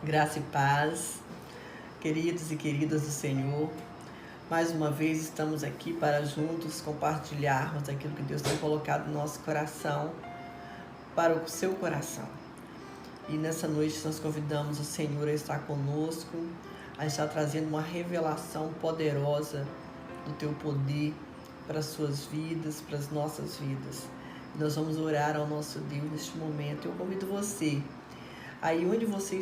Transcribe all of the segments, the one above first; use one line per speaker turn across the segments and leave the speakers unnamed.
Graça e paz, queridos e queridas do Senhor. Mais uma vez estamos aqui para juntos compartilharmos aquilo que Deus tem colocado no nosso coração, para o seu coração. E nessa noite nós convidamos o Senhor a estar conosco, a estar trazendo uma revelação poderosa do teu poder para as suas vidas, para as nossas vidas. E nós vamos orar ao nosso Deus neste momento. Eu convido você, aí onde você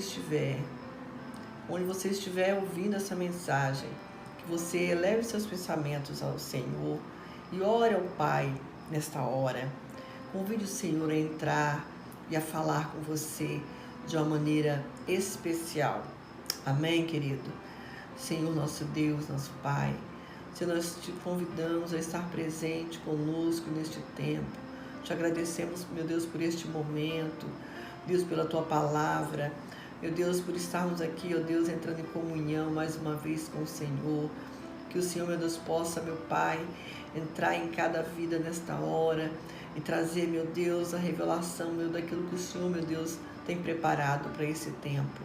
estiver ouvindo essa mensagem, que você eleve seus pensamentos ao Senhor e ore ao Pai nesta hora. Convide o Senhor a entrar e a falar com você de uma maneira especial. Amém, querido? Senhor, nosso Deus, nosso Pai, Senhor, nós te convidamos a estar presente conosco neste tempo. Te agradecemos, meu Deus, por este momento, Deus, pela Tua palavra, meu Deus, por estarmos aqui, ó Deus, entrando em comunhão mais uma vez com o Senhor. Que o Senhor, meu Deus, possa, meu Pai, entrar em cada vida nesta hora e trazer, meu Deus, a revelação, meu, daquilo que o Senhor, meu Deus, tem preparado para esse tempo.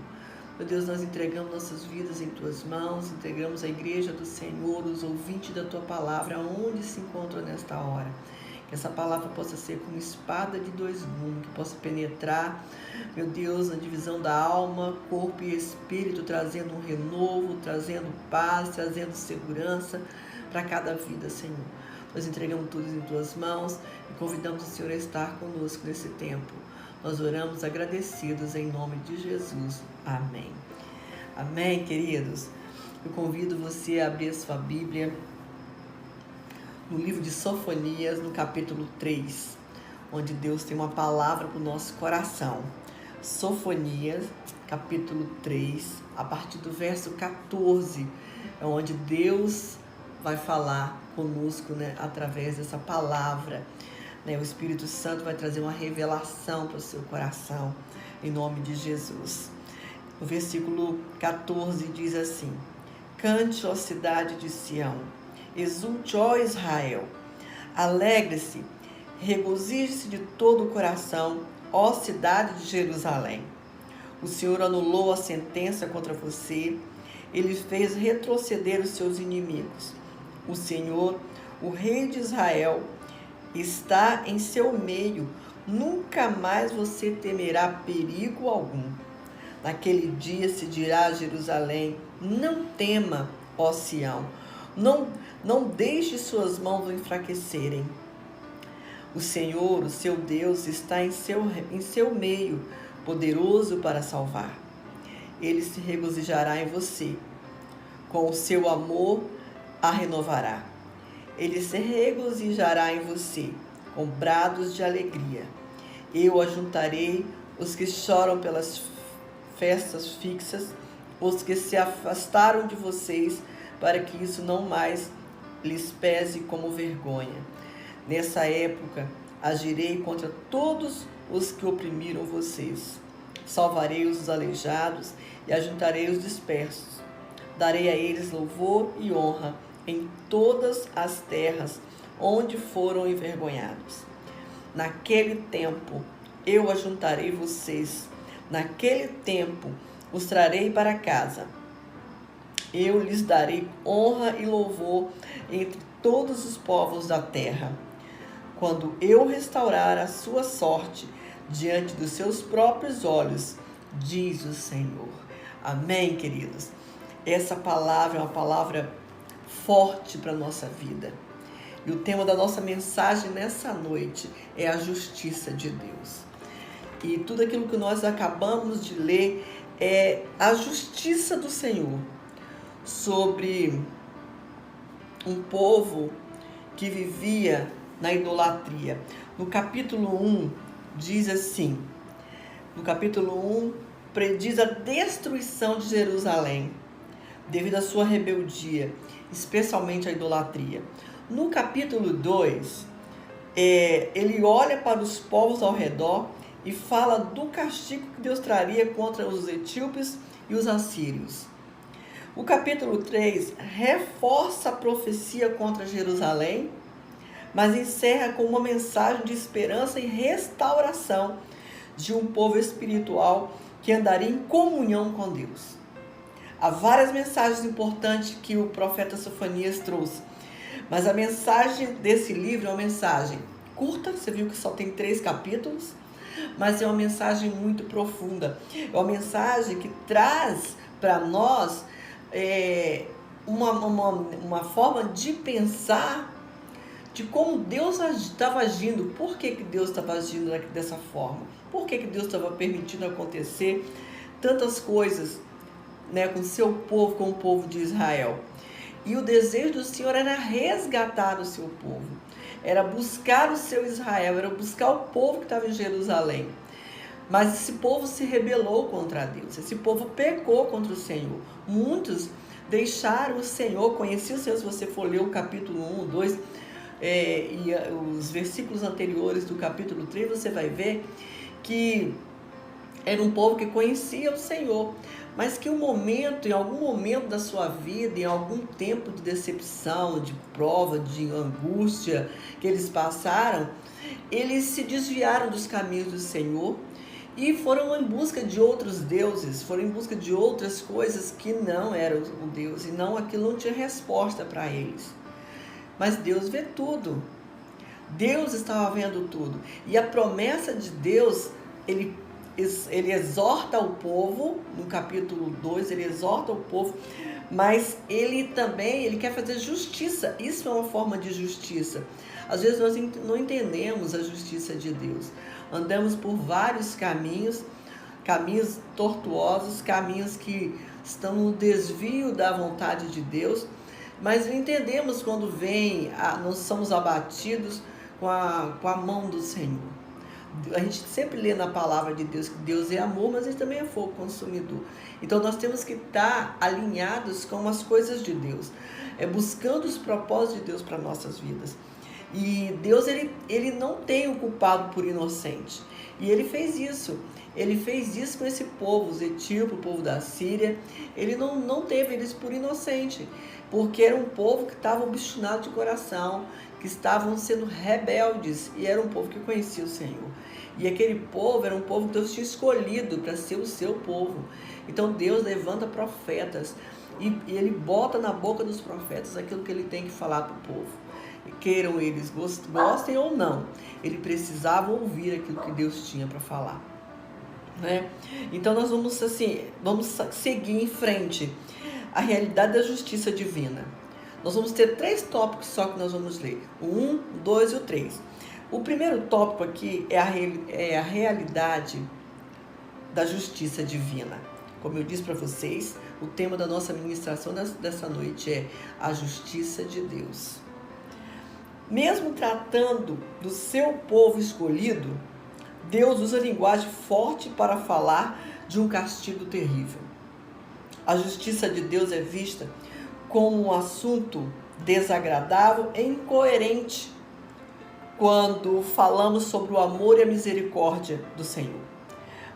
Meu Deus, nós entregamos nossas vidas em Tuas mãos, entregamos a igreja do Senhor, os ouvintes da Tua palavra, onde se encontram nesta hora. Que essa palavra possa ser como espada de dois gumes, que possa penetrar, meu Deus, na divisão da alma, corpo e espírito, trazendo um renovo, trazendo paz, trazendo segurança para cada vida, Senhor. Nós entregamos tudo em Tuas mãos e convidamos o Senhor a estar conosco nesse tempo. Nós oramos agradecidos em nome de Jesus. Amém. Amém, queridos. Eu convido você a abrir a sua Bíblia no livro de Sofonias, no capítulo 3, onde Deus tem uma palavra para o nosso coração. Sofonias, capítulo 3, a partir do verso 14, é onde Deus vai falar conosco, né, através dessa palavra. O Espírito Santo vai trazer uma revelação para o seu coração, em nome de Jesus. O versículo 14 diz assim: Cante, ó cidade de Sião, exulte, ó Israel, alegre-se, regozije-se de todo o coração, ó cidade de Jerusalém. O Senhor anulou a sentença contra você, Ele fez retroceder os seus inimigos. O Senhor, o Rei de Israel, está em seu meio, nunca mais você temerá perigo algum. Naquele dia se dirá a Jerusalém: não tema, ó Sião, não deixe suas mãos o enfraquecerem. O Senhor, o seu Deus, está em seu meio, poderoso para salvar. Ele se regozijará em você, com o seu amor a renovará. Ele se regozijará em você, com brados de alegria. Eu ajuntarei os que choram pelas festas fixas, os que se afastaram de vocês, para que isso não mais lhes pese como vergonha. Nessa época, agirei contra todos os que oprimiram vocês. Salvarei os aleijados e ajuntarei os dispersos. Darei a eles louvor e honra em todas as terras onde foram envergonhados. Naquele tempo, eu ajuntarei vocês. Naquele tempo, os trarei para casa. Eu lhes darei honra e louvor entre todos os povos da terra, quando eu restaurar a sua sorte diante dos seus próprios olhos, diz o Senhor. Amém, queridos? Essa palavra é uma palavra forte para a nossa vida. E o tema da nossa mensagem nessa noite é a justiça de Deus. E tudo aquilo que nós acabamos de ler é a justiça do Senhor sobre um povo que vivia na idolatria. No capítulo 1, diz assim, no capítulo 1, prediz a destruição de Jerusalém, devido à sua rebeldia, especialmente a idolatria. No capítulo 2, ele olha para os povos ao redor e fala do castigo que Deus traria contra os etíopes e os assírios. O capítulo 3 reforça a profecia contra Jerusalém, mas encerra com uma mensagem de esperança e restauração de um povo espiritual que andaria em comunhão com Deus. Há várias mensagens importantes que o profeta Sofonias trouxe, mas a mensagem desse livro é uma mensagem curta, você viu que só tem 3 capítulos, mas é uma mensagem muito profunda. É uma mensagem que traz para nós uma forma de pensar de como Deus estava agindo. Por que Deus estava agindo dessa forma? Por que Deus estava permitindo acontecer tantas coisas, né, com o seu povo, com o povo de Israel? E o desejo do Senhor era resgatar o seu povo, era buscar o seu Israel, era buscar o povo que estava em Jerusalém. Mas esse povo se rebelou contra Deus, esse povo pecou contra o Senhor. Muitos deixaram o Senhor, conheciam o Senhor. Se você for ler o capítulo 1, 2 e os versículos anteriores do capítulo 3, você vai ver que era um povo que conhecia o Senhor, mas que em algum momento da sua vida, em algum tempo de decepção, de prova, de angústia que eles passaram, eles se desviaram dos caminhos do Senhor e foram em busca de outros deuses, foram em busca de outras coisas que não eram o Deus, e aquilo não tinha resposta para eles. Mas Deus vê tudo, Deus estava vendo tudo, e a promessa de Deus, ele exorta o povo, no capítulo 2, ele exorta o povo, mas ele quer fazer justiça. Isso é uma forma de justiça. Às vezes nós não entendemos a justiça de Deus. Andamos por vários caminhos tortuosos, caminhos que estão no desvio da vontade de Deus, mas não entendemos quando nós somos abatidos com a mão do Senhor. A gente sempre lê na palavra de Deus que Deus é amor, mas Ele também é fogo consumidor. Então nós temos que estar alinhados com as coisas de Deus, buscando os propósitos de Deus para nossas vidas. E Deus, ele não tem o culpado por inocente. E Ele fez isso. Ele fez isso com esse povo, os etíopes, o povo da Síria. Ele não teve eles por inocente, porque era um povo que estava obstinado de coração, que estavam sendo rebeldes, e era um povo que conhecia o Senhor. E aquele povo era um povo que Deus tinha escolhido para ser o seu povo. Então Deus levanta profetas e Ele bota na boca dos profetas aquilo que Ele tem que falar para o povo. Queiram eles, gostem ou não, ele precisava ouvir aquilo que Deus tinha para falar, né? Então nós vamos seguir em frente a realidade da justiça divina. Nós vamos ter 3 tópicos só que nós vamos ler, o 1, o 2 e o 3. O primeiro tópico aqui é a realidade da justiça divina. Como eu disse para vocês, o tema da nossa ministração dessa noite é a justiça de Deus. Mesmo tratando do seu povo escolhido, Deus usa linguagem forte para falar de um castigo terrível. A justiça de Deus é vista como um assunto desagradável e incoerente quando falamos sobre o amor e a misericórdia do Senhor.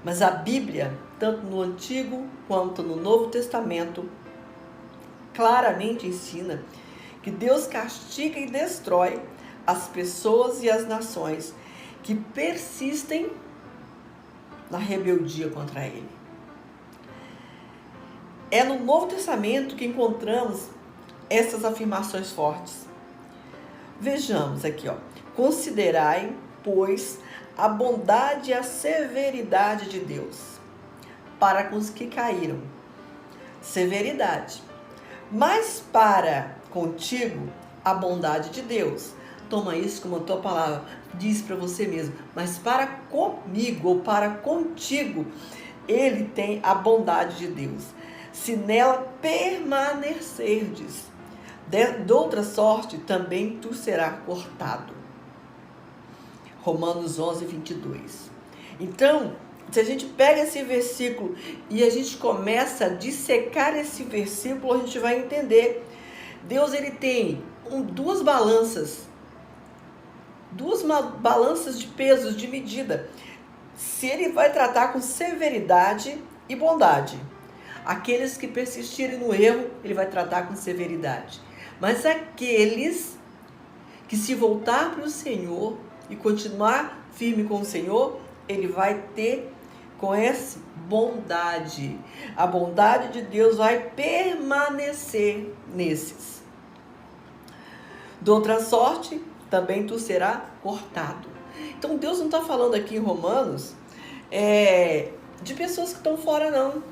Mas a Bíblia, tanto no Antigo quanto no Novo Testamento, claramente ensina que Deus castiga e destrói as pessoas e as nações que persistem na rebeldia contra Ele. É no Novo Testamento que encontramos essas afirmações fortes. Vejamos aqui, considerai, pois, a bondade e a severidade de Deus para com os que caíram. Severidade. Mas para contigo, a bondade de Deus. Toma isso como a tua palavra. Diz para você mesmo. Mas para comigo ou para contigo, Ele tem a bondade de Deus. Se nela permanecerdes, de outra sorte também tu serás cortado. Romanos 11, 22. Então, se a gente pega esse versículo e a gente começa a dissecar esse versículo, a gente vai entender. Deus, ele tem duas balanças de pesos, de medida. Se ele vai tratar com severidade e bondade, aqueles que persistirem no erro, ele vai tratar com severidade. Mas aqueles que se voltar para o Senhor e continuar firme com o Senhor, ele vai ter conhece bondade. A bondade de Deus vai permanecer nesses. De outra sorte, também tu serás cortado. Então Deus não está falando aqui em Romanos de pessoas que estão fora, não.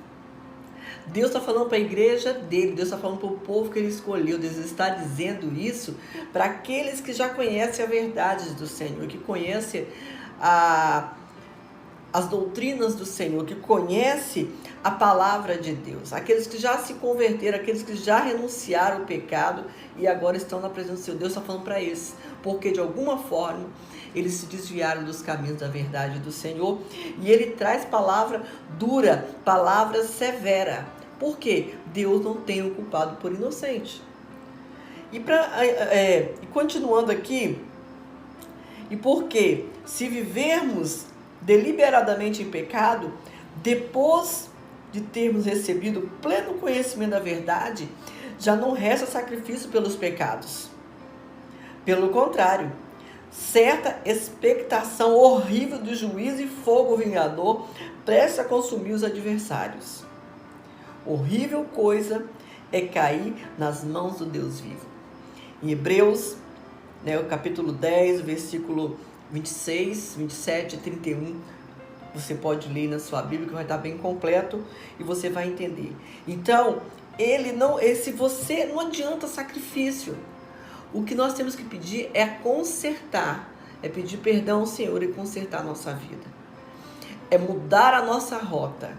Deus está falando para a igreja dele, Deus está falando para o povo que ele escolheu. Deus está dizendo isso para aqueles que já conhecem a verdade do Senhor, que conhecem as doutrinas do Senhor, que conhecem a palavra de Deus. Aqueles que já se converteram, aqueles que já renunciaram ao pecado e agora estão na presença do Senhor. Deus está falando para eles, porque de alguma forma eles se desviaram dos caminhos da verdade do Senhor. E ele traz palavra dura, palavra severa. Por quê? Deus não tem o culpado por inocente. E continuando aqui, e porque se vivermos deliberadamente em pecado, depois de termos recebido pleno conhecimento da verdade, já não resta sacrifício pelos pecados. Pelo contrário, certa expectação horrível do juízo e fogo vingador prestes a consumir os adversários. Horrível coisa é cair nas mãos do Deus vivo. Em Hebreus, o capítulo 10, versículo 26, 27 e 31, você pode ler na sua Bíblia, que vai estar bem completo e você vai entender. Então, se você não adianta sacrifício. O que nós temos que pedir é consertar, é pedir perdão ao Senhor e consertar a nossa vida. É mudar a nossa rota.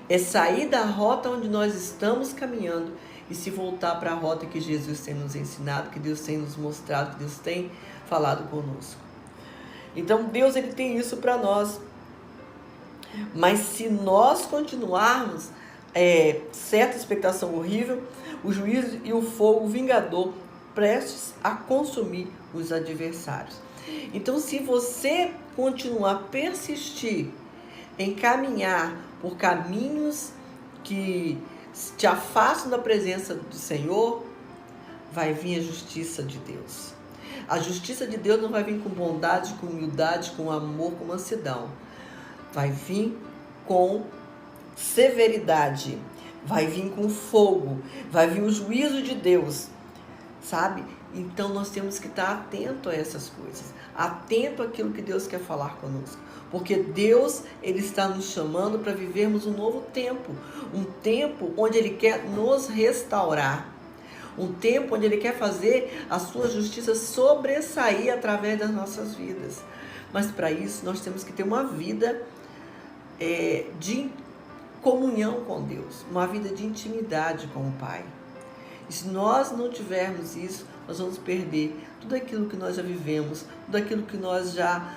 É sair da rota onde nós estamos caminhando e se voltar para a rota que Jesus tem nos ensinado, que Deus tem nos mostrado, que Deus tem falado conosco. Então Deus ele tem isso para nós. Mas se nós continuarmos certa expectação horrível, o juízo e o fogo vingador prestes a consumir os adversários. Então, se você continuar a persistir em caminhar por caminhos que te afastam da presença do Senhor, vai vir a justiça de Deus. A justiça de Deus não vai vir com bondade, com humildade, com amor, com mansidão. Vai vir com severidade, vai vir com fogo, vai vir o juízo de Deus, sabe? Então nós temos que estar atento a essas coisas, atento àquilo que Deus quer falar conosco, porque Deus ele está nos chamando para vivermos um novo tempo, um tempo onde Ele quer nos restaurar, um tempo onde Ele quer fazer a sua justiça sobressair através das nossas vidas. Mas para isso nós temos que ter uma vida de comunhão com Deus, uma vida de intimidade com o Pai. E se nós não tivermos isso, nós vamos perder tudo aquilo que nós já vivemos, tudo aquilo que nós já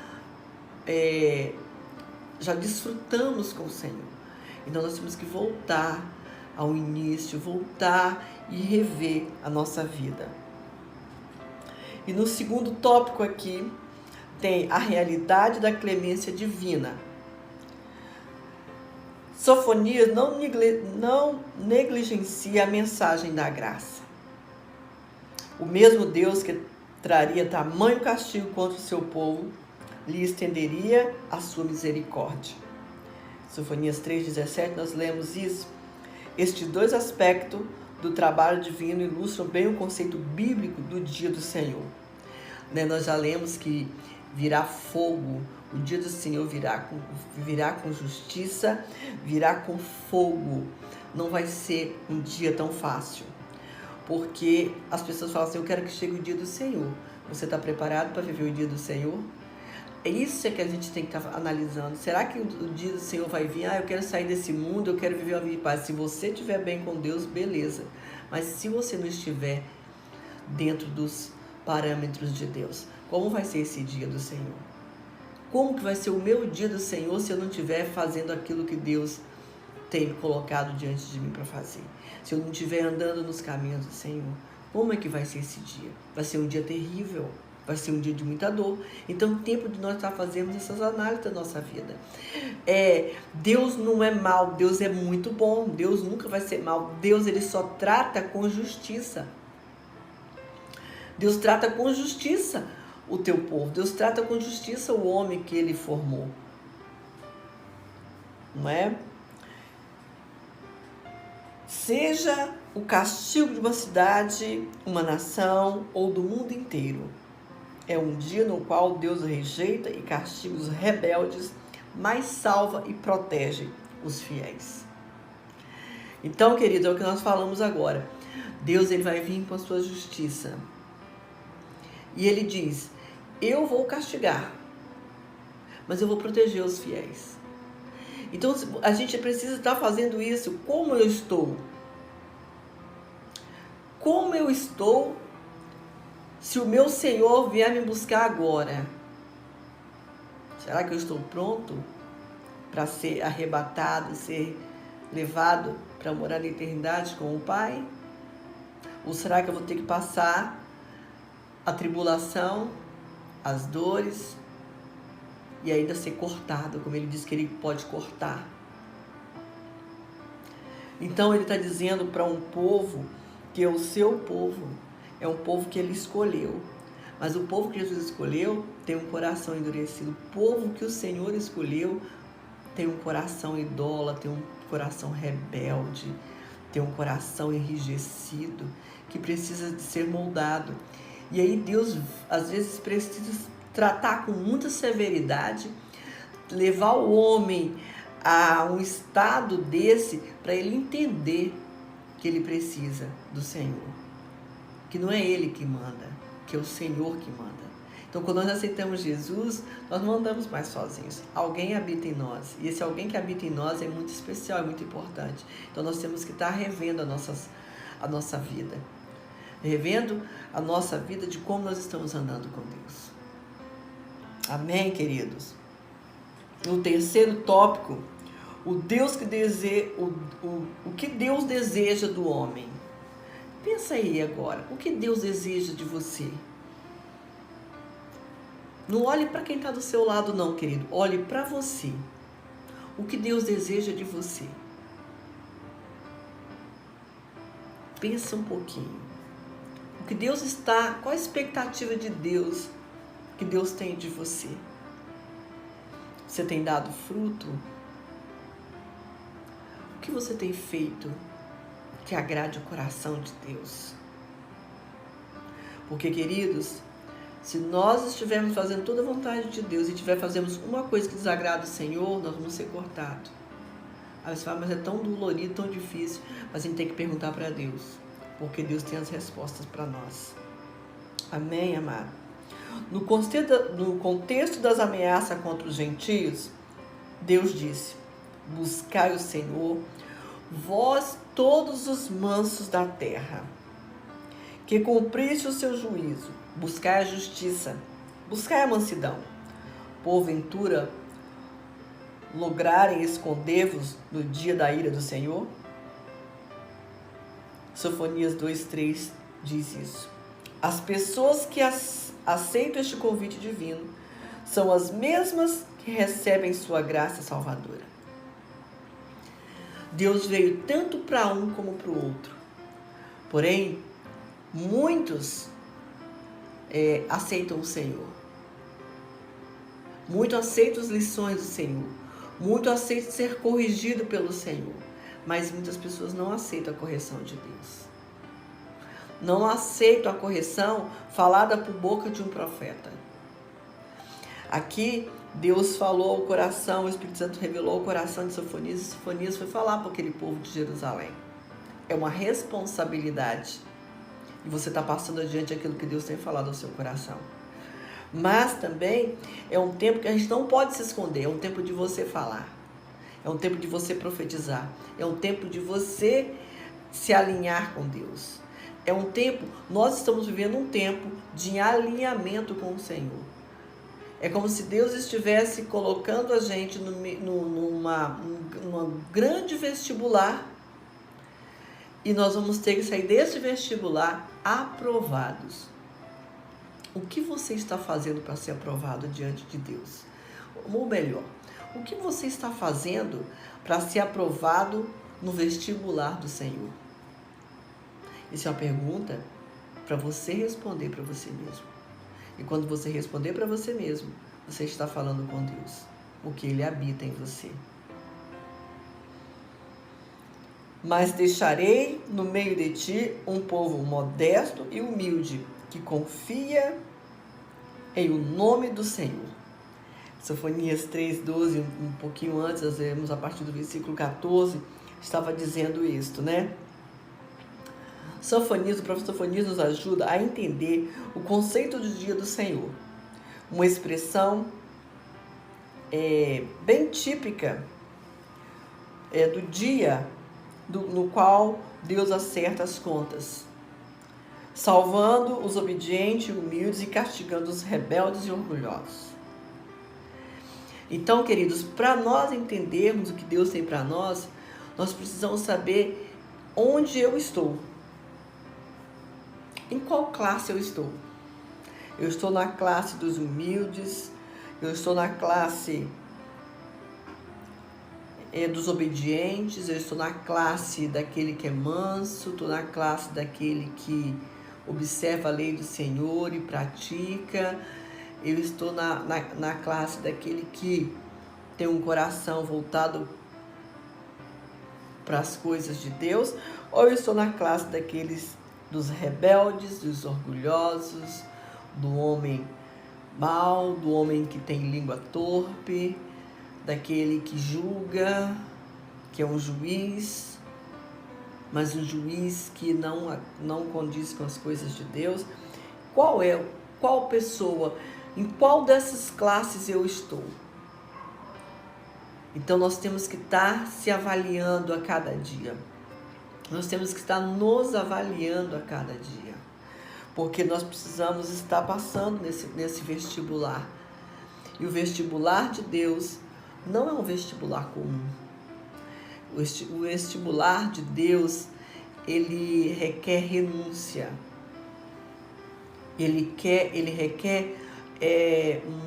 desfrutamos com o Senhor. Então nós temos que voltar ao início, voltar e rever a nossa vida. E no segundo tópico aqui, tem a realidade da clemência divina. Sofonias não negligencia a mensagem da graça. O mesmo Deus que traria tamanho castigo contra o seu povo, lhe estenderia a sua misericórdia. Sofonias 3,17, nós lemos isso. Estes dois aspectos do trabalho divino ilustram bem o conceito bíblico do dia do Senhor. Nós já lemos que virá fogo, o dia do Senhor virá com justiça, virá com fogo. Não vai ser um dia tão fácil, porque as pessoas falam assim, eu quero que chegue o dia do Senhor. Você está preparado para viver o dia do Senhor? É isso que a gente tem que estar analisando. Será que o dia do Senhor vai vir? Eu quero sair desse mundo, eu quero viver uma vida de paz. Se você estiver bem com Deus, beleza. Mas se você não estiver dentro dos parâmetros de Deus, como vai ser esse dia do Senhor? Como que vai ser o meu dia do Senhor se eu não estiver fazendo aquilo que Deus tem colocado diante de mim para fazer? Se eu não estiver andando nos caminhos do Senhor, como é que vai ser esse dia? Vai ser um dia terrível, vai ser um dia de muita dor. Então, o tempo de nós estar fazendo essas análises da nossa vida. Deus não é mau, Deus é muito bom, Deus nunca vai ser mau. Deus ele só trata com justiça. Deus trata com justiça o teu povo. Deus trata com justiça o homem que ele formou. não é? Seja o castigo de uma cidade, uma nação ou do mundo inteiro. É um dia no qual Deus rejeita e castiga os rebeldes, mas salva e protege os fiéis. Então, querido, é o que nós falamos agora. Deus, ele vai vir com a sua justiça. E ele diz, eu vou castigar, mas eu vou proteger os fiéis. Então, a gente precisa estar fazendo isso. Como eu estou? Como eu estou se o meu Senhor vier me buscar agora? Será que eu estou pronto para ser arrebatado, ser levado para morar na eternidade com o Pai? Ou será que eu vou ter que passar a tribulação, as dores e ainda ser cortado, como ele diz que ele pode cortar? Então ele está dizendo para um povo que é o seu povo, é um povo que ele escolheu. Mas o povo que Jesus escolheu tem um coração endurecido. O povo que o Senhor escolheu tem um coração idólatra, tem um coração rebelde, tem um coração enrijecido, que precisa de ser moldado. E aí Deus, às vezes, precisa tratar com muita severidade, levar o homem a um estado desse, para ele entender que ele precisa do Senhor. Que não é ele que manda, que é o Senhor que manda. Então, quando nós aceitamos Jesus, nós não andamos mais sozinhos. Alguém habita em nós. E esse alguém que habita em nós é muito especial, é muito importante. Então, nós temos que estar revendo a nossa vida. Revendo a nossa vida de como nós estamos andando com Deus. Amém, queridos? No terceiro tópico, o que Deus deseja do homem. Pensa aí agora, o que Deus deseja de você? Não olhe para quem está do seu lado não, querido. Olhe para você. O que Deus deseja de você? Pensa um pouquinho. O que Deus está... Qual a expectativa de Deus que Deus tem de você? Você tem dado fruto? O que você tem feito que agrade o coração de Deus? Porque, queridos, se nós estivermos fazendo toda a vontade de Deus e fazemos uma coisa que desagrada o Senhor, nós vamos ser cortados. Aí você fala, mas é tão dolorido, tão difícil. Mas a gente tem que perguntar para Deus, porque Deus tem as respostas para nós. Amém, amado? No contexto das ameaças contra os gentios, Deus disse, buscai o Senhor, vós todos os mansos da terra, que cumpriste o seu juízo, buscai a justiça, buscai a mansidão. Porventura, lograrem esconder-vos no dia da ira do Senhor? Sofonias 2:3 diz isso. As pessoas que aceitam este convite divino são as mesmas que recebem sua graça salvadora. Deus veio tanto para um como para o outro. Porém, muitos aceitam o Senhor. Muitos aceitam as lições do Senhor. Muitos aceitam ser corrigido pelo Senhor. Mas muitas pessoas não aceitam a correção de Deus. Não aceitam a correção falada por boca de um profeta. Aqui, Deus falou ao coração, o Espírito Santo revelou ao coração de Sofonias, e Sofonias foi falar para aquele povo de Jerusalém. É uma responsabilidade. E você está passando adiante aquilo que Deus tem falado ao seu coração. Mas também é um tempo que a gente não pode se esconder. É um tempo de você falar. É um tempo de você profetizar. É um tempo de você se alinhar com Deus. É um tempo, nós estamos vivendo um tempo de alinhamento com o Senhor. É como se Deus estivesse colocando a gente numa grande vestibular e nós vamos ter que sair desse vestibular aprovados. O que você está fazendo para ser aprovado diante de Deus? Ou melhor, o que você está fazendo para ser aprovado no vestibular do Senhor? Isso é uma pergunta para você responder para você mesmo. E quando você responder para você mesmo, você está falando com Deus, porque Ele habita em você. Mas deixarei no meio de ti um povo modesto e humilde, que confia em o nome do Senhor. Sofonias 3:12, um pouquinho antes, nós vemos a partir do versículo 14, estava dizendo isto, né? O professor Sofonias nos ajuda a entender o conceito do dia do Senhor. Uma expressão bem típica do dia no qual Deus acerta as contas, salvando os obedientes e humildes e castigando os rebeldes e orgulhosos. Então, queridos, para nós entendermos o que Deus tem para nós, nós precisamos saber onde eu estou. Em qual classe eu estou? Eu estou na classe dos humildes, eu estou na classe dos obedientes, eu estou na classe daquele que é manso, estou na classe daquele que observa a lei do Senhor e pratica, eu estou na classe daquele que tem um coração voltado para as coisas de Deus, ou eu estou na classe daqueles dos rebeldes, dos orgulhosos, do homem mau, do homem que tem língua torpe, daquele que julga, que é um juiz, mas um juiz que não condiz com as coisas de Deus. Qual pessoa, em qual dessas classes eu estou? Então nós temos que estar se avaliando a cada dia. Nós temos que estar nos avaliando a cada dia. Porque nós precisamos estar passando nesse vestibular. E o vestibular de Deus não é um vestibular comum. O vestibular de Deus, ele requer renúncia. Ele requer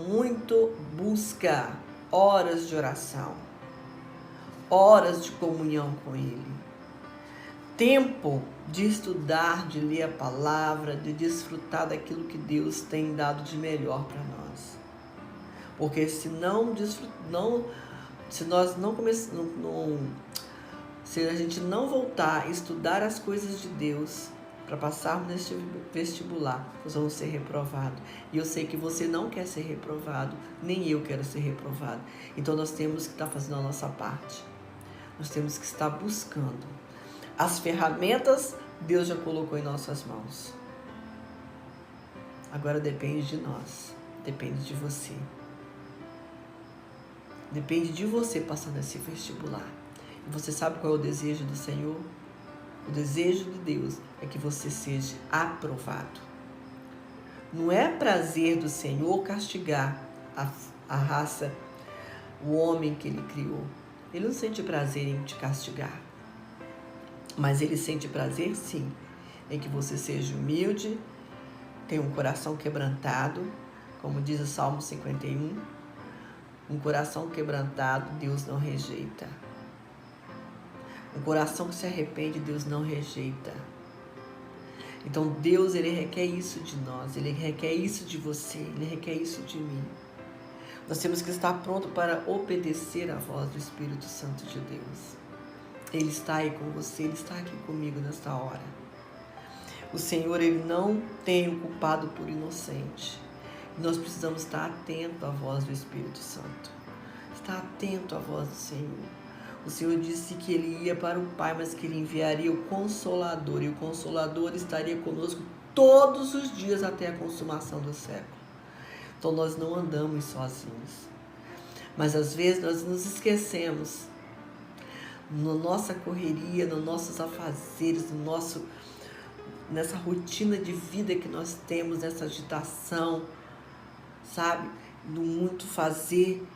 muito busca, horas de oração, horas de comunhão com Ele, tempo de estudar, de ler a palavra, de desfrutar daquilo que Deus tem dado de melhor para nós. Porque se a gente não voltar a estudar as coisas de Deus para passarmos neste vestibular, nós vamos ser reprovados. E eu sei que você não quer ser reprovado, nem eu quero ser reprovado. Então nós temos que estar fazendo a nossa parte. Nós temos que estar buscando. As ferramentas Deus já colocou em nossas mãos. Agora depende de nós, depende de você. Depende de você passar nesse vestibular. E você sabe qual é o desejo do Senhor? O desejo de Deus é que você seja aprovado. Não é prazer do Senhor castigar a raça, o homem que Ele criou. Ele não sente prazer em te castigar. Mas Ele sente prazer, sim, em que você seja humilde, tenha um coração quebrantado, como diz o Salmo 51. Um coração quebrantado, Deus não rejeita. Um coração que se arrepende, Deus não rejeita. Então Deus, Ele requer isso de nós, Ele requer isso de você, Ele requer isso de mim. Nós temos que estar pronto para obedecer à voz do Espírito Santo de Deus. Ele está aí com você, Ele está aqui comigo nesta hora. O Senhor, Ele não tem o culpado por inocente. Nós precisamos estar atentos à voz do Espírito Santo. Estar atento à voz do Senhor. O Senhor disse que Ele ia para o Pai, mas que Ele enviaria o Consolador. E o Consolador estaria conosco todos os dias até a consumação do século. Então nós não andamos sozinhos. Mas às vezes nós nos esquecemos. Na nossa correria, nos nossos afazeres, nessa rotina de vida que nós temos, nessa agitação, sabe? Do muito fazer,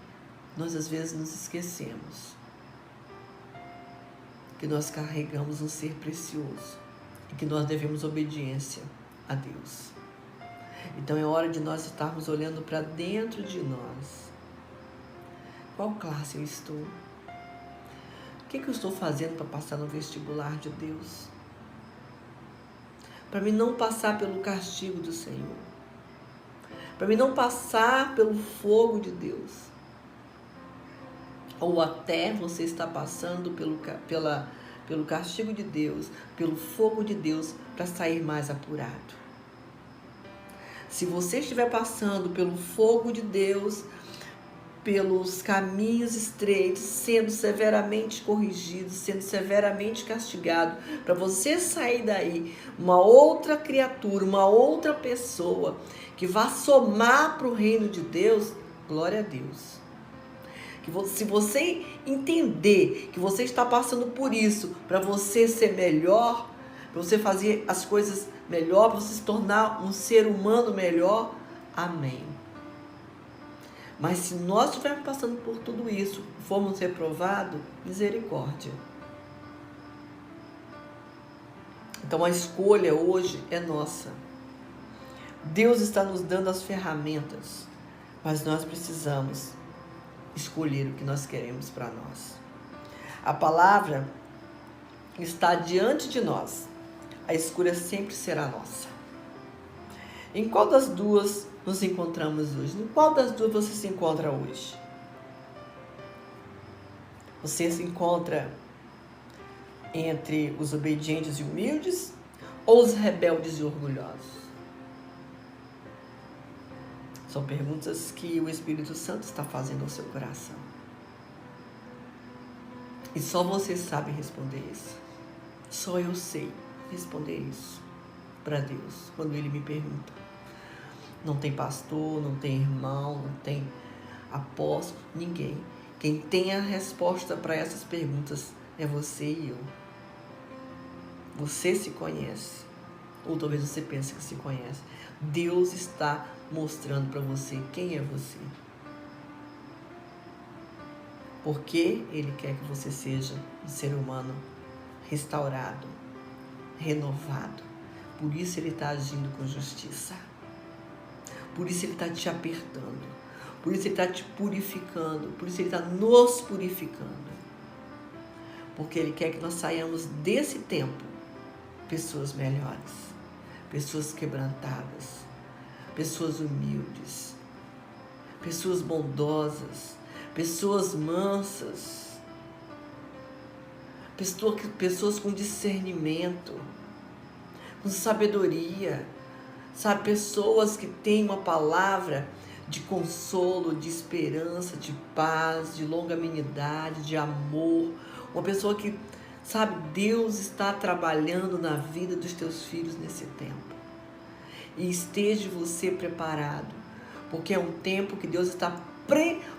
nós às vezes nos esquecemos que nós carregamos um ser precioso e que nós devemos obediência a Deus. Então é hora de nós estarmos olhando para dentro de nós. Qual classe eu estou? O que eu estou fazendo para passar no vestibular de Deus? Para mim não passar pelo castigo do Senhor. Para mim não passar pelo fogo de Deus. Ou até você está passando pela pelo castigo de Deus, pelo fogo de Deus, para sair mais apurado. Se você estiver passando pelo fogo de Deus, pelos caminhos estreitos, sendo severamente corrigido, sendo severamente castigado, para você sair daí uma outra criatura, uma outra pessoa que vá somar para o reino de Deus, glória a Deus. Se você entender que você está passando por isso, para você ser melhor, para você fazer as coisas melhor, para você se tornar um ser humano melhor, amém. Mas se nós estivermos passando por tudo isso, formos reprovados, misericórdia. Então a escolha hoje é nossa. Deus está nos dando as ferramentas, mas nós precisamos escolher o que nós queremos para nós. A palavra está diante de nós. A escolha sempre será nossa. Em qual das duas nos encontramos hoje? Em qual das duas você se encontra hoje? Você se encontra entre os obedientes e humildes ou os rebeldes e orgulhosos? São perguntas que o Espírito Santo está fazendo ao seu coração. E só você sabe responder isso. Só eu sei responder isso para Deus quando Ele me pergunta. Não tem pastor, não tem irmão, não tem apóstolo, ninguém. Quem tem a resposta para essas perguntas é você e eu. Você se conhece, ou talvez você pense que se conhece. Deus está mostrando para você quem é você. Porque Ele quer que você seja um ser humano restaurado, renovado. Por isso Ele está agindo com justiça. Por isso Ele está te apertando. Por isso Ele está te purificando. Por isso Ele está nos purificando. Porque Ele quer que nós saiamos desse tempo pessoas melhores, pessoas quebrantadas, pessoas humildes, pessoas bondosas, pessoas mansas, pessoas com discernimento, com sabedoria, sabe? Pessoas que têm uma palavra de consolo, de esperança, de paz, de longanimidade, de amor. Uma pessoa que, sabe, Deus está trabalhando na vida dos teus filhos nesse tempo. E esteja você preparado, porque é um tempo que Deus está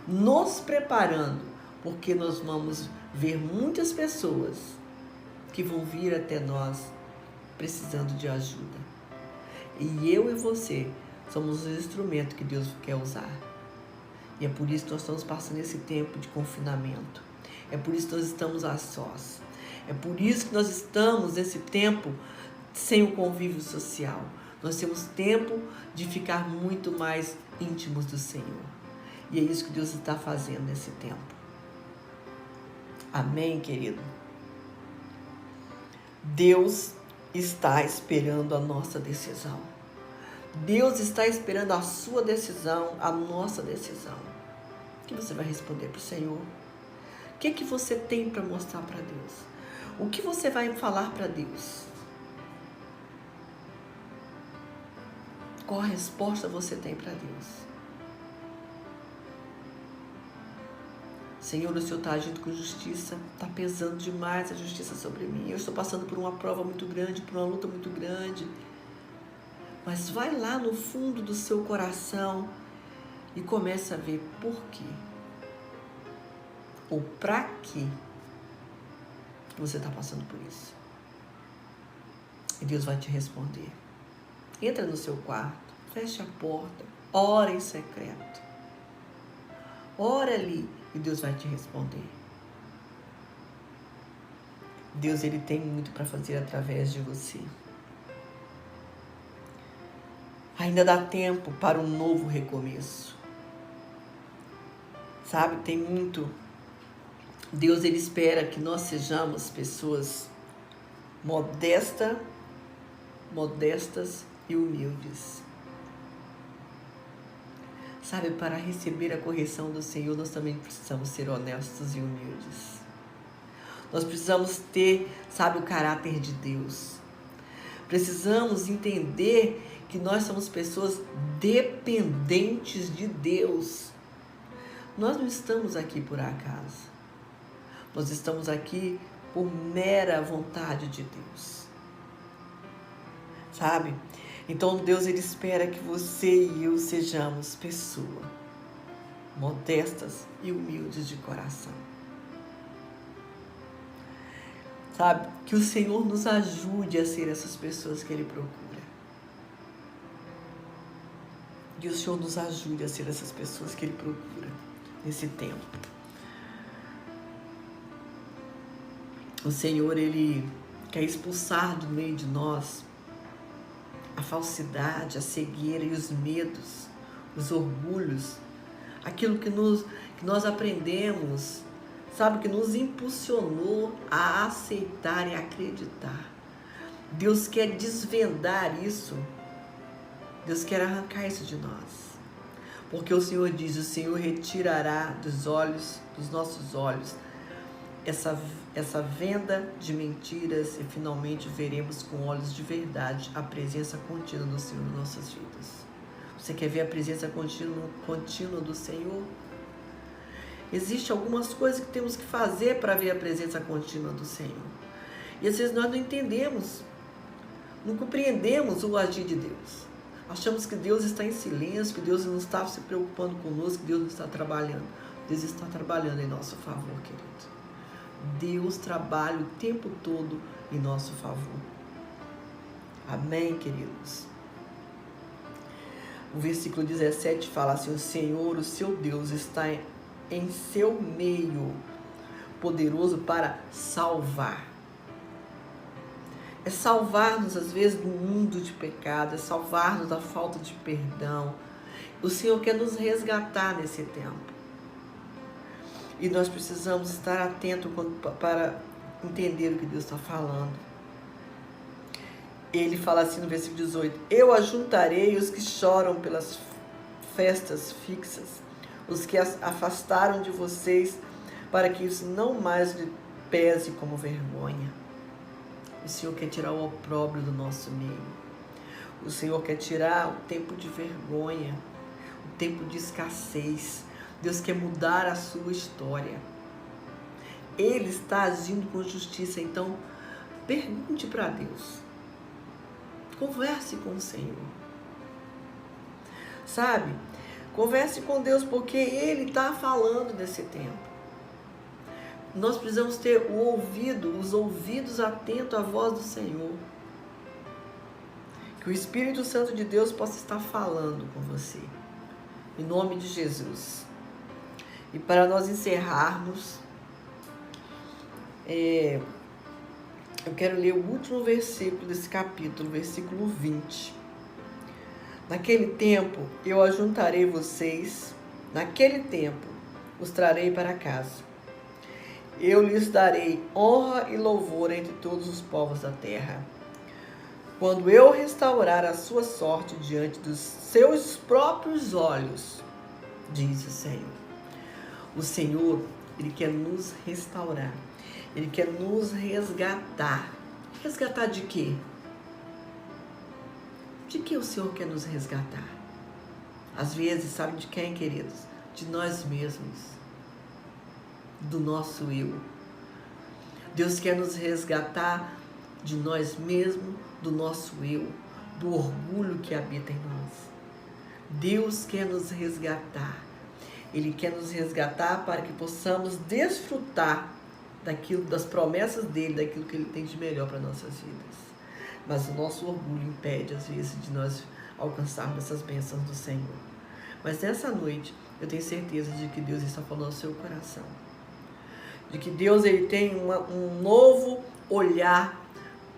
nos preparando, porque nós vamos ver muitas pessoas que vão vir até nós precisando de ajuda. E eu e você somos o instrumento que Deus quer usar. E é por isso que nós estamos passando esse tempo de confinamento. É por isso que nós estamos a sós. É por isso que nós estamos nesse tempo sem o convívio social. Nós temos tempo de ficar muito mais íntimos do Senhor. E é isso que Deus está fazendo nesse tempo. Amém, querido? Deus está esperando a nossa decisão. Deus está esperando a sua decisão, a nossa decisão. O que você vai responder para o Senhor? O que você tem para mostrar para Deus? O que você vai falar para Deus? Qual a resposta você tem para Deus? Senhor, o Senhor está agindo com justiça, está pesando demais a justiça sobre mim. Eu estou passando por uma prova muito grande, por uma luta muito grande. Mas vai lá no fundo do seu coração e começa a ver por quê. Ou para quê você está passando por isso. E Deus vai te responder. Entra no seu quarto, fecha a porta, ora em secreto. Ora ali e Deus vai te responder. Deus, Ele tem muito para fazer através de você. Ainda dá tempo para um novo recomeço. Sabe, tem muito. Deus, Ele espera que nós sejamos pessoas modestas e humildes. Sabe, para receber a correção do Senhor, nós também precisamos ser honestos e humildes. Nós precisamos ter, sabe, o caráter de Deus. Precisamos entender que nós somos pessoas dependentes de Deus. Nós não estamos aqui por acaso. Nós estamos aqui por mera vontade de Deus. Sabe? Então Deus, Ele espera que você e eu sejamos pessoas modestas e humildes de coração. Sabe? Que o Senhor nos ajude a ser essas pessoas que Ele procura. Que o Senhor nos ajude a ser essas pessoas que Ele procura nesse tempo. O Senhor, Ele quer expulsar do meio de nós a falsidade, a cegueira e os medos, os orgulhos, aquilo que nós aprendemos, sabe, que nos impulsionou a aceitar e acreditar. Deus quer desvendar isso. Deus quer arrancar isso de nós. Porque o Senhor diz, o Senhor retirará dos nossos olhos, essa venda de mentiras e finalmente veremos com olhos de verdade a presença contínua do Senhor em nossas vidas. Você quer ver a presença contínua do Senhor? Existem algumas coisas que temos que fazer para ver a presença contínua do Senhor. E às vezes nós não entendemos, não compreendemos o agir de Deus. Achamos que Deus está em silêncio, que Deus não está se preocupando conosco, que Deus não está trabalhando. Deus está trabalhando em nosso favor, querido. Deus trabalha o tempo todo em nosso favor. Amém, queridos? O versículo 17 fala assim: o Senhor, o seu Deus, está em seu meio, poderoso para salvar. É salvar-nos, às vezes, do mundo de pecado, é salvar-nos da falta de perdão. O Senhor quer nos resgatar nesse tempo. E nós precisamos estar atentos para entender o que Deus está falando. Ele fala assim no versículo 18: eu ajuntarei os que choram pelas festas fixas, os que afastaram de vocês, para que isso não mais lhe pese como vergonha. O Senhor quer tirar o opróbrio do nosso meio. O Senhor quer tirar o tempo de vergonha, o tempo de escassez. Deus quer mudar a sua história. Ele está agindo com justiça. Então, pergunte para Deus. Converse com o Senhor. Sabe? Converse com Deus, porque Ele está falando nesse tempo. Nós precisamos ter os ouvidos atentos à voz do Senhor. Que o Espírito Santo de Deus possa estar falando com você. Em nome de Jesus. E para nós encerrarmos, eu quero ler o último versículo desse capítulo, versículo 20. Naquele tempo eu ajuntarei vocês, naquele tempo os trarei para casa. Eu lhes darei honra e louvor entre todos os povos da terra. Quando eu restaurar a sua sorte diante dos seus próprios olhos, diz o Senhor. O Senhor, Ele quer nos restaurar. Ele quer nos resgatar. Resgatar de quê? De que o Senhor quer nos resgatar? Às vezes, sabe de quem, queridos? De nós mesmos. Do nosso eu. Deus quer nos resgatar de nós mesmos, do nosso eu, do orgulho que habita em nós. Deus quer nos resgatar. Ele quer nos resgatar para que possamos desfrutar das promessas dele, daquilo que ele tem de melhor para nossas vidas. Mas o nosso orgulho impede, às vezes, de nós alcançarmos essas bênçãos do Senhor. Mas nessa noite, eu tenho certeza de que Deus está falando ao seu coração. De que Deus, Ele tem um novo olhar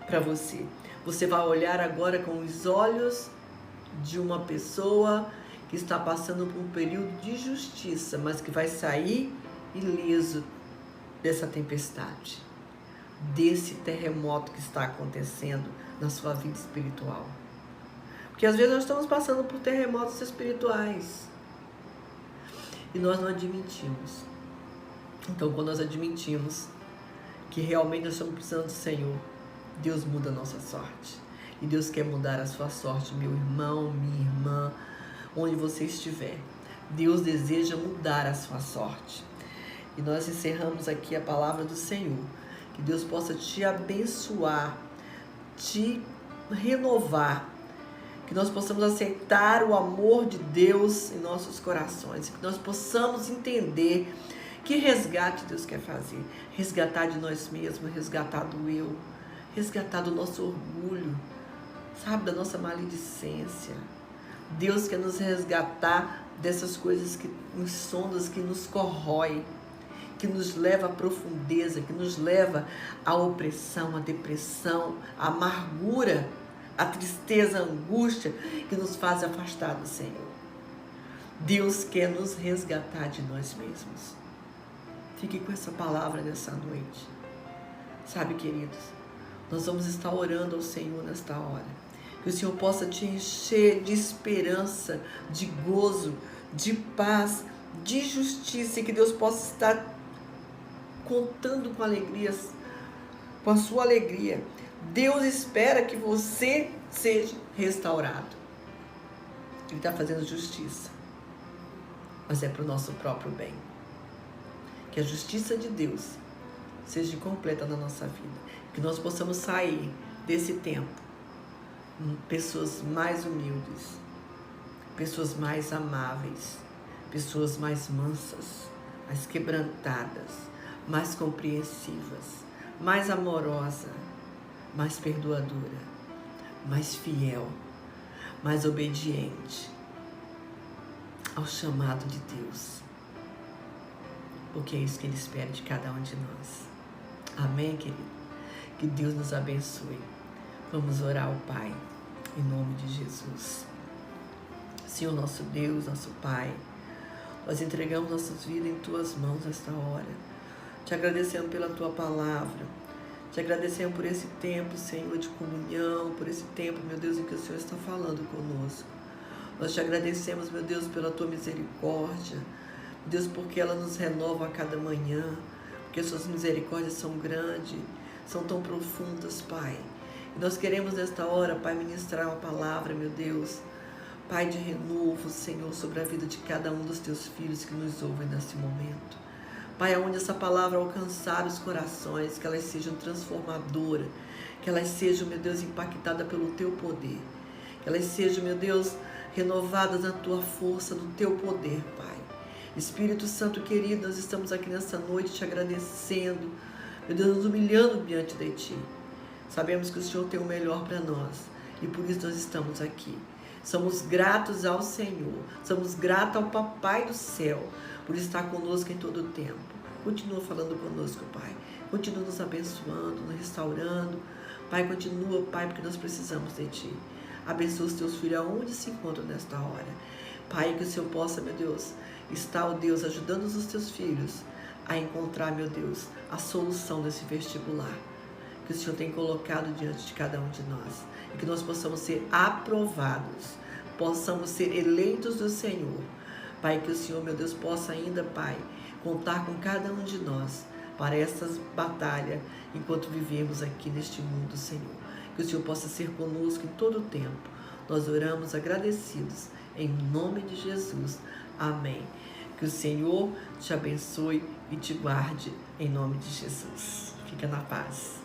para você. Você vai olhar agora com os olhos de uma pessoa que está passando por um período de justiça, mas que vai sair ileso dessa tempestade, desse terremoto que está acontecendo na sua vida espiritual. Porque às vezes nós estamos passando por terremotos espirituais e nós não admitimos. Então, quando nós admitimos, que realmente nós estamos precisando do Senhor, Deus muda a nossa sorte. E Deus quer mudar a sua sorte, meu irmão, minha irmã, onde você estiver. Deus deseja mudar a sua sorte. E nós encerramos aqui a palavra do Senhor. Que Deus possa te abençoar, te renovar, que nós possamos aceitar o amor de Deus em nossos corações, que nós possamos entender que resgate Deus quer fazer, resgatar de nós mesmos, resgatar do eu, resgatar do nosso orgulho, sabe, da nossa maledicência. Deus quer nos resgatar dessas coisas que insondas, que nos corrói, que nos leva à profundeza, que nos leva à opressão, à depressão, à amargura, à tristeza, à angústia, que nos faz afastar do Senhor. Deus quer nos resgatar de nós mesmos. Fique com essa palavra nessa noite. Sabe, queridos, nós vamos estar orando ao Senhor nesta hora. Que o Senhor possa te encher de esperança, de gozo, de paz, de justiça, e que Deus possa estar contando com alegrias, com a sua alegria. Deus espera que você seja restaurado. Ele está fazendo justiça, mas é para o nosso próprio bem. Que a justiça de Deus seja completa na nossa vida. Que nós possamos sair desse tempo pessoas mais humildes, pessoas mais amáveis, pessoas mais mansas, mais quebrantadas, mais compreensivas, mais amorosa, mais perdoadora, mais fiel, mais obediente ao chamado de Deus, porque é isso que Ele espera de cada um de nós. Amém, querido? Que Deus nos abençoe. Vamos orar ao Pai, em nome de Jesus. Senhor, nosso Deus, nosso Pai, nós entregamos nossas vidas em Tuas mãos nesta hora. Te agradecemos pela Tua palavra. Te agradecemos por esse tempo, Senhor, de comunhão, por esse tempo, meu Deus, em que o Senhor está falando conosco. Nós te agradecemos, meu Deus, pela Tua misericórdia. Deus, porque ela nos renova a cada manhã, porque Suas misericórdias são grandes, são tão profundas, Pai. E nós queremos nesta hora, Pai, ministrar uma palavra, meu Deus, Pai, de renovo, Senhor, sobre a vida de cada um dos Teus filhos que nos ouvem nesse momento. Pai, aonde essa palavra alcançar os corações, que elas sejam transformadoras, que elas sejam, meu Deus, impactadas pelo Teu poder, que elas sejam, meu Deus, renovadas na Tua força, no Teu poder, Pai. Espírito Santo querido, nós estamos aqui nessa noite te agradecendo, meu Deus, nos humilhando diante de Ti. Sabemos que o Senhor tem o melhor para nós e por isso nós estamos aqui. Somos gratos ao Senhor, somos gratos ao Papai do céu por estar conosco em todo o tempo. Continua falando conosco, Pai. Continua nos abençoando, nos restaurando. Pai, continua, Pai, porque nós precisamos de Ti. Abençoa os Teus filhos aonde se encontram nesta hora. Pai, que o Senhor possa, meu Deus, estar, ó Deus, ajudando os Teus filhos a encontrar, meu Deus, a solução desse vestibular que o Senhor tem colocado diante de cada um de nós. E que nós possamos ser aprovados, possamos ser eleitos do Senhor. Pai, que o Senhor, meu Deus, possa ainda, Pai, contar com cada um de nós para essa batalha enquanto vivemos aqui neste mundo, Senhor. Que o Senhor possa ser conosco em todo o tempo. Nós oramos agradecidos, em nome de Jesus. Amém. Que o Senhor te abençoe e te guarde, em nome de Jesus. Fica na paz.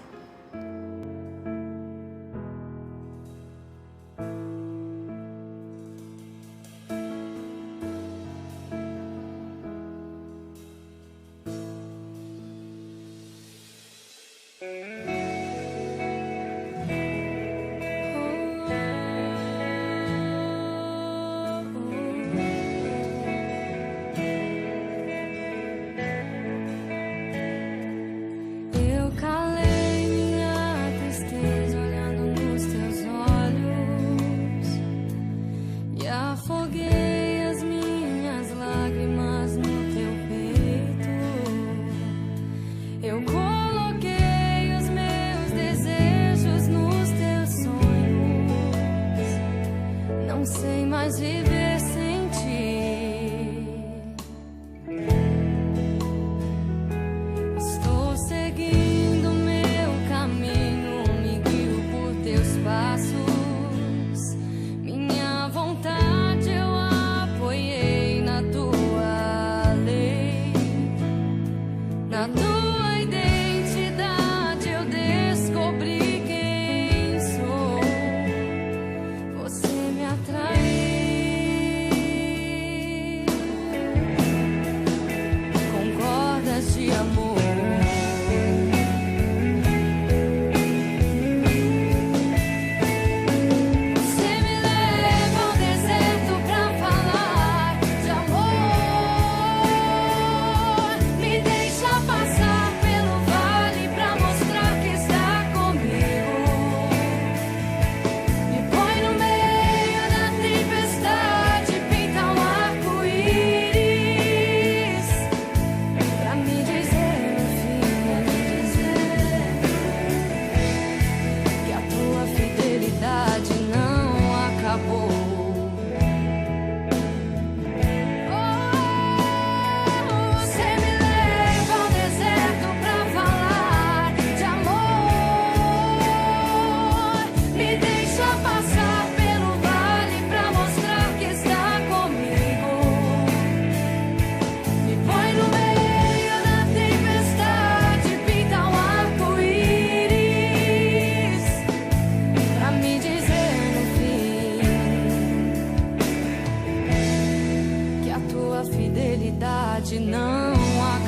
Eu coloquei os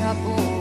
acabou.